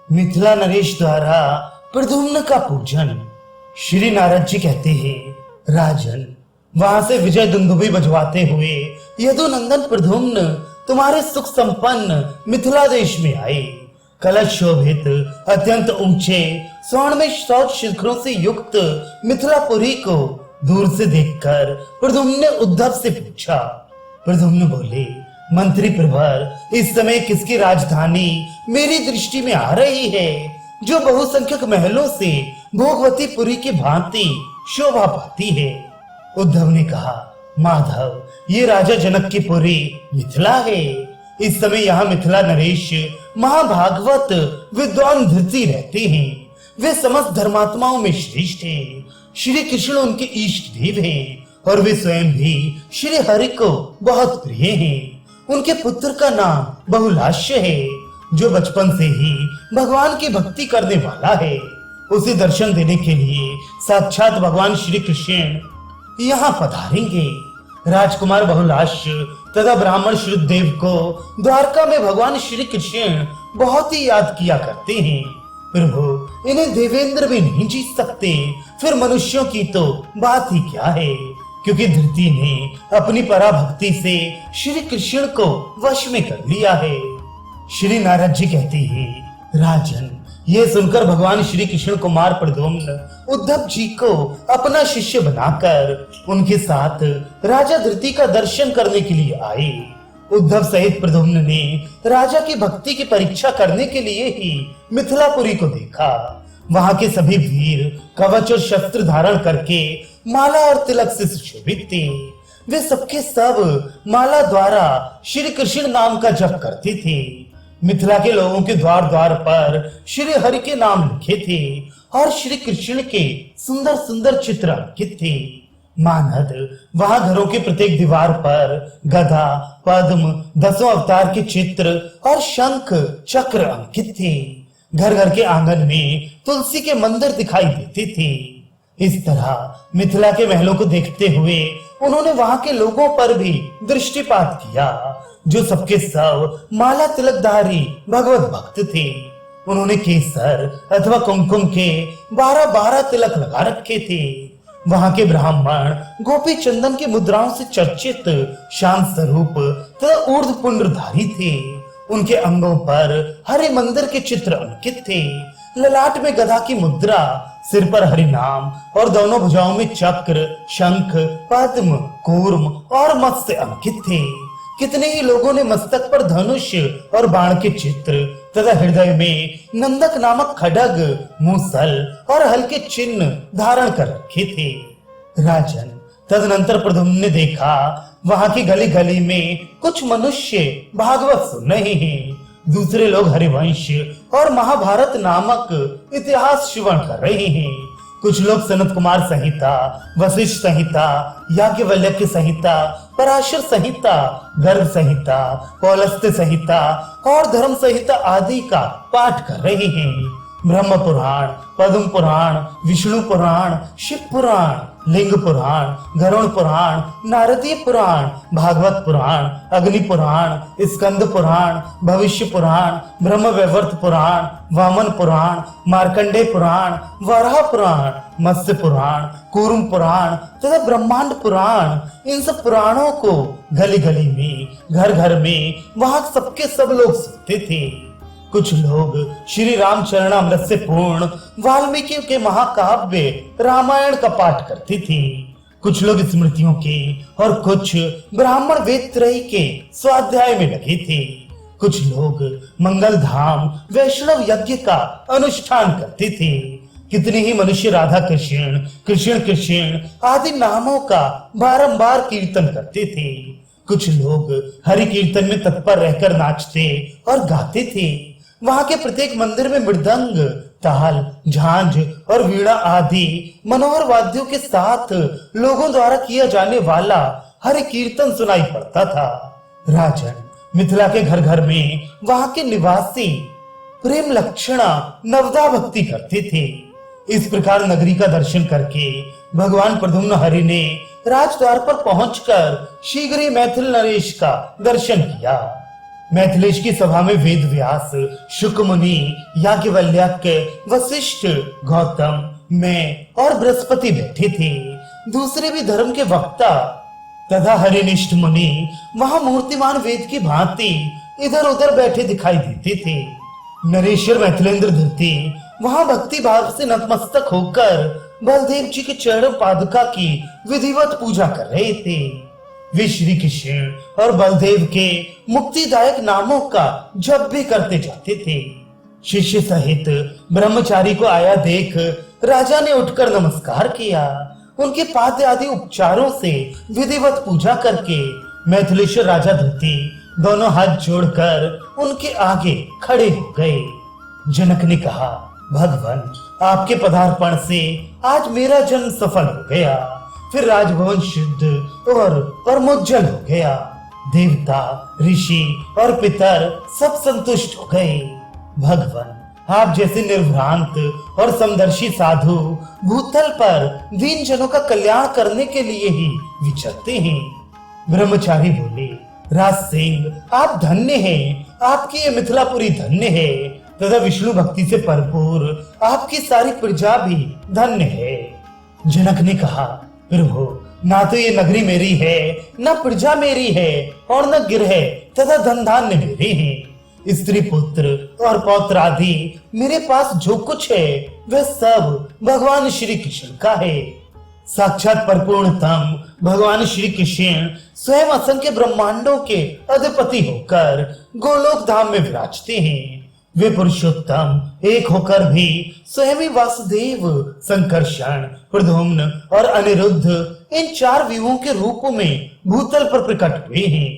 मिथिला नरेश द्वारा प्रद्युम्न का पूजन। श्री नारद जी कहते हैं, राजन, वहां से विजय दुंदुभी बजवाते हुए यदुनंदन प्रद्युम्न तुम्हारे सुख संपन्न मिथिला देश में आए। कलश शोभित अत्यंत ऊंचे स्वर्ण में सौच शिखरों से युक्त मिथिलापुरी को दूर से देखकर प्रद्युम्न ने उद्धव से पूछा। प्रद्युम्न बोले, मंत्री प्रवर, इस समय किसकी राजधानी मेरी दृष्टि में आ रही है, जो बहुसंख्यक महलों से भोगवतीपुरी की भांति शोभा पाती है। उद्धव ने कहा, माधव, ये राजा जनक की पुरी मिथिला है। इस समय यहाँ मिथिला नरेश महाभागवत विद्वान धृति रहते हैं। वे समस्त धर्मात्माओं में श्रेष्ठ हैं। श्री कृष्ण उनके इष्ट देव हैं और वे स्वयं भी श्री हरि को बहुत प्रिय हैं। उनके पुत्र का नाम बहुलाश्य है, जो बचपन से ही भगवान की भक्ति करने वाला है। उसे दर्शन देने के लिए साक्षात भगवान श्री कृष्ण यहाँ पधारेंगे। राजकुमार बहुलाश्य तथा ब्राह्मण श्रुतदेव को द्वारका में भगवान श्री कृष्ण बहुत ही याद किया करते हैं। प्रभु, इन्हें देवेंद्र भी नहीं जीत सकते, फिर मनुष्यों की तो बात ही क्या है, क्योंकि धृति ने अपनी पराभक्ति से श्री कृष्ण को वश में कर लिया है। श्री नारद जी कहते हैं, राजन, ये सुनकर भगवान श्री कृष्ण कुमार प्रद्युम्न उद्धव जी को अपना शिष्य बनाकर उनके साथ राजा धृति का दर्शन करने के लिए आए। उद्धव सहित प्रद्युम्न ने राजा की भक्ति की परीक्षा करने के लिए ही मिथिलापुरी को देखा। वहां के सभी वीर कवच और शस्त्र धारण करके माला और तिलक से सुशोभित थे। वे सबके सब माला द्वारा श्री कृष्ण नाम का जप करते थे। मिथिला के लोगों के द्वार द्वार पर श्री हरि के नाम लिखे थे और श्री कृष्ण के सुंदर सुंदर चित्र अंकित थे। मानद वहां घरों के प्रत्येक दीवार पर गदा, पद्म, 10 अवतार के चित्र और शंख चक्र अंकित थे। घर घर के आंगन में तुलसी के मंदिर दिखाई देते थे। इस तरह मिथिला के महलों को देखते हुए उन्होंने वहां के लोगों पर भी दृष्टिपात किया, जो सबके सब माला तिलकधारी भगवत भक्त थे। उन्होंने केसर अथवा कुमकुम के 12-12 तिलक लगा रखे थे। वहां के ब्राह्मण गोपी चंदन की मुद्राओं से चर्चित शांत स्वरूप तथा ऊर्ध्व पुंड्रधारी थे। उनके अंगों पर हरि मंदिर के चित्र अंकित थे। ललाट में गदा की मुद्रा, सिर पर हरि नाम और दोनों भुजाओं में चक्र, शंख, पद्म, कूर्म और मत्स्य अंकित थे। कितने ही लोगों ने मस्तक पर धनुष और बाण के चित्र तथा हृदय में नंदक नामक खड्ग, मूसल और हल्के चिन्ह धारण कर रखे थे। राजन, तदनंतर प्रद्युम्न ने देखा, वहां की गली गली में कुछ मनुष्य भागवत सुन रहे हैं। दूसरे लोग हरिवंश और महाभारत नामक इतिहास श्रवण कर रहे हैं। कुछ लोग सनत कुमार संहिता, वशिष्ठ संहिता, याज्ञवल्क्य संहिता, पराशर संहिता, गर्ग संहिता, पौलस्त्य संहिता और धर्म संहिता आदि का पाठ कर रहे हैं। ब्रह्म पुराण, पद्म पुराण, विष्णु पुराण, शिव पुराण, लिंग पुराण, गरुड़ पुराण, नारदीय पुराण, भागवत पुराण, अग्नि पुराण, स्कंद पुराण, भविष्य पुराण, ब्रह्म वैवर्त पुराण, वामन पुराण, मार्कंडेय पुराण, वराह पुराण, मत्स्य पुराण, कूर्म पुराण तथा ब्रह्मांड पुराण, इन सब पुराणों को गली गली में, घर घर में वहां सबके सब लोग सुनते थे। कुछ लोग श्री रामचरणामृत से पूर्ण वाल्मीकि के महाकाव्य रामायण का पाठ करते थे। कुछ लोग स्मृतियों के और कुछ ब्राह्मण वेद त्रयी के स्वाध्याय में लगे थे। कुछ लोग मंगल धाम वैष्णव यज्ञ का अनुष्ठान करते थे। कितने ही मनुष्य राधा कृष्ण, कृष्ण कृष्ण आदि नामों का बारंबार कीर्तन करते थे। कुछ लोग हरि कीर्तन में तत्पर रहकर नाचते और गाते थे। वहां के प्रत्येक मंदिर में मृदंग, ताल, झांझ और वीणा आदि मनोहर वाद्यों के साथ लोगों द्वारा किया जाने वाला हरि कीर्तन सुनाई पड़ता था। राजन, मिथिला के घर घर में वहां के निवासी प्रेम लक्षणा नवदा भक्ति करते थे। इस प्रकार नगरी का दर्शन करके भगवान प्रद्युम्न हरि ने राजद्वार पर पहुंचकर शीघ्र ही मैथिल नरेश का दर्शन किया। मैथिलेश की सभा में वेद व्यास, शुक मुनि, याज्ञवल्क्य, वशिष्ठ, गौतम, मैं और बृहस्पति बैठे थे। दूसरे भी धर्म के वक्ता तथा हरिनिष्ठ मुनि वहां मूर्तिमान वेद की भांति इधर उधर बैठे दिखाई देते थे। नरेश्वर मैथिलेंद्र धृति वहां भक्ति भाव से नतमस्तक होकर बलदेव जी के चरण पादुका की विधिवत पूजा कर रहे थे। वे श्री कृष्ण और बलदेव के मुक्तिदायक नामों का जप भी करते जाते थे। शिष्य सहित ब्रह्मचारी को आया देख राजा ने उठकर नमस्कार किया। उनके पाद्य आदि उपचारों से विधिवत पूजा करके मैथिलेश्वर राजा धृति दोनों हाथ जोड़कर उनके आगे खड़े हो गए। जनक ने कहा, भगवान, आपके पदार्पण से आज मेरा जन्म सफल हो गया। फिर राजभवन शुद्ध और परमोज्जल हो गया। देवता, ऋषि और पितर सब संतुष्ट हो गए। भगवान, आप जैसे निर्भ्रांत और समदर्शी साधु भूतल पर दीन जनों का कल्याण करने के लिए ही विचरते हैं। ब्रह्मचारी बोले, राज सिंह, आप धन्य हैं। आपकी ये मिथिलापुरी धन्य है तथा विष्णु भक्ति से भरपूर आपकी सारी प्रजा भी धन्य है। जनक ने कहा, प्रभु, ना तो ये नगरी मेरी है, न प्रजा मेरी है और न गिरह तथा धन धान्य मेरे हैं। स्त्री पुत्र और पौत्र आदि मेरे पास जो कुछ है वह सब भगवान श्री कृष्ण का है। साक्षात परिपूर्णतम भगवान श्री कृष्ण स्वयं असंख्य ब्रह्मांडों के अधिपति होकर गोलोक धाम में विराजते हैं। वे पुरुषोत्तम एक होकर भी स्वयं ही वासुदेव, संकर्षण, प्रद्युम्न और अनिरुद्ध इन चार व्यूहों के रूप में भूतल पर प्रकट हुए हैं।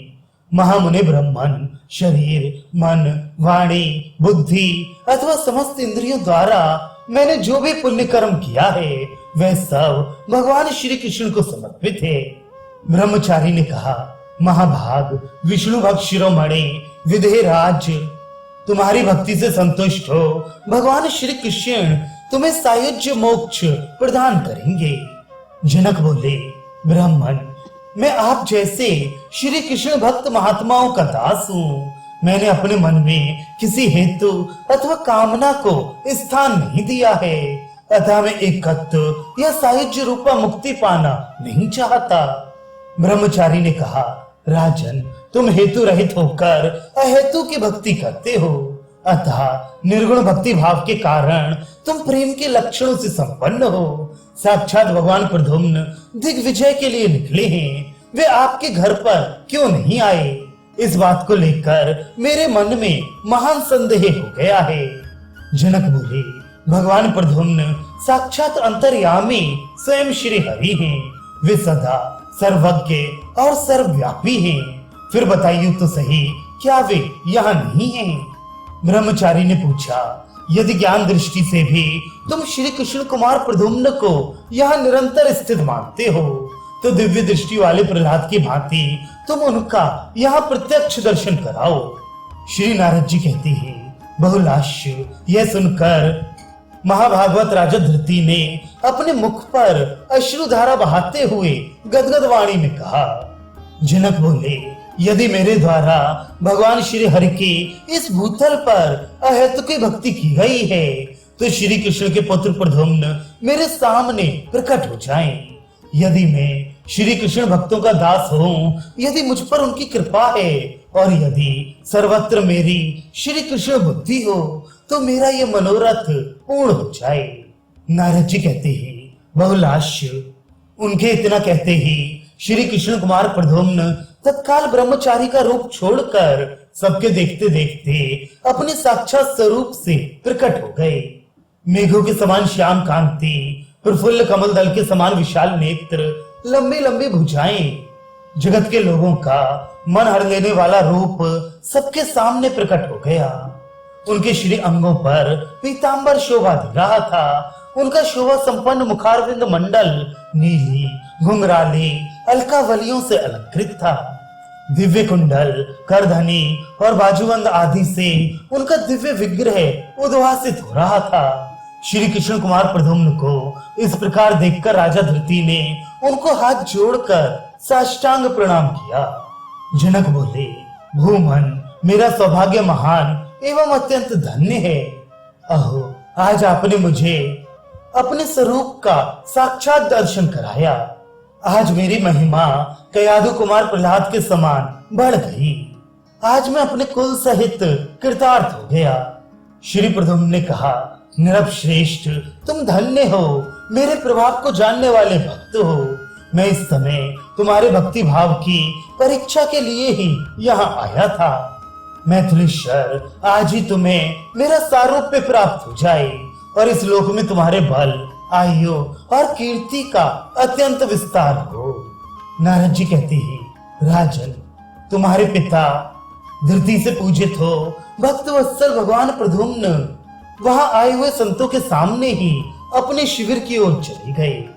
महामुनि ब्रह्मन शरीर, मन, वाणी, बुद्धि अथवा समस्त इंद्रियों द्वारा मैंने जो भी पुण्य कर्म किया है वह सब भगवान श्री कृष्ण को समर्पित है। ब्रह्मचारी ने कहा, महाभाग, विष्णु भक्त शिरोमणि, विदेहराज, तुम्हारी भक्ति से संतुष्ट हो भगवान श्री कृष्ण तुम्हें सायुज्य मोक्ष प्रदान करेंगे। जनक बोले, ब्राह्मण, मैं आप जैसे श्री कृष्ण भक्त महात्माओं का दास हूँ। मैंने अपने मन में किसी हेतु अथवा कामना को स्थान नहीं दिया है, अतः मैं एकत्व या सायुज्य रूपा मुक्ति पाना नहीं चाहता। ब्रह्मचारी ने कहा, राजन, तुम हेतु रहित होकर अहेतु की भक्ति करते हो, अतः निर्गुण भक्ति भाव के कारण तुम प्रेम के लक्षणों से संपन्न हो। साक्षात भगवान प्रद्युम्न दिग्विजय के लिए निकले हैं, वे आपके घर पर क्यों नहीं आए? इस बात को लेकर मेरे मन में महान संदेह हो गया है। जनक बोले, भगवान प्रद्युम्न साक्षात अंतर्यामी स्वयं श्री हरि हैं। वे सदा सर्वज्ञ और सर्वव्यापी हैं। फिर बताइए तो सही, क्या वे यहाँ नहीं हैं? ब्रह्मचारी ने पूछा, यदि ज्ञान दृष्टि से भी तुम श्री कृष्ण कुमार प्रद्युम्न को यहाँ निरंतर स्थित मानते हो, तो दिव्य दृष्टि वाले प्रहलाद की भांति तुम उनका यहाँ प्रत्यक्ष दर्शन कराओ। श्री नारद जी कहते हैं, बहुलाश्य यह सुनकर महाभागवत राजा धृति ने अपने मुख पर अश्रुधारा बहाते हुए गदगद वाणी में कहा। जनक बोले, यदि मेरे द्वारा भगवान श्री हरि की इस भूतल पर अहेतुकी भक्ति की गई है, तो श्री कृष्ण के पुत्र प्रद्युम्न मेरे सामने प्रकट हो जाएं। यदि मैं श्री कृष्ण भक्तों का दास हूँ, यदि मुझ पर उनकी कृपा है और यदि सर्वत्र मेरी श्री कृष्ण बुद्धि हो, तो मेरा ये मनोरथ पूर्ण हो जाए। नारद जी कहते हैं, बहुलाश्य, उनके इतना कहते ही श्री कृष्ण कुमार प्रद्युम्न तत्काल ब्रह्मचारी का रूप छोड़कर सबके देखते देखते अपने साक्षात स्वरूप से प्रकट हो गए। मेघों के समान श्याम कांति, प्रफुल्ल कमल दल के समान विशाल नेत्र, लंबी लंबी भुजाएं, जगत के लोगों का मन हर लेने वाला रूप सबके सामने प्रकट हो गया। उनके श्री अंगों पर पीतांबर शोभा दे रहा था। उनका शोभा संपन्न मुखारविंद मंडल नीली, घुंघराली, अलकावलियों से अलंकृत था। दिव्य कुंडल, करधनी और बाजूबंद आदि से उनका दिव्य विग्रह उद्भासित हो रहा था। श्री कृष्ण कुमार प्रद्युम्न को इस प्रकार देखकर राजा धृति ने उनको हाथ जोड़कर साष्टांग प्रणाम किया। जनक बोले, भूमन, मेरा सौभाग्य महान एवं अत्यंत धन्य है। अहो, आज आपने मुझे अपने स्वरूप का साक्षात दर्शन कराया। आज मेरी महिमा कयाधु कुमार प्रहलाद के समान बढ़ गई। आज मैं अपने कुल सहित कृतार्थ हो गया। श्री प्रद्युम्न ने कहा, नृप श्रेष्ठ, तुम धन्य हो, मेरे प्रभाव को जानने वाले भक्त हो। मैं इस समय तुम्हारे भक्ति भाव की परीक्षा के लिए ही यहाँ आया था। मैथिलीश्वर, आज ही तुम्हें मेरा सारूप्य प्राप्त हो जाए और इस लोक में तुम्हारे बल, आयु और कीर्ति का अत्यंत विस्तार हो। नारद जी कहते हैं, राजन, तुम्हारे पिता धरती से पूजित हो भक्त वत्सल भगवान प्रद्युम्न वहां आए हुए संतों के सामने ही अपने शिविर की ओर चले गए।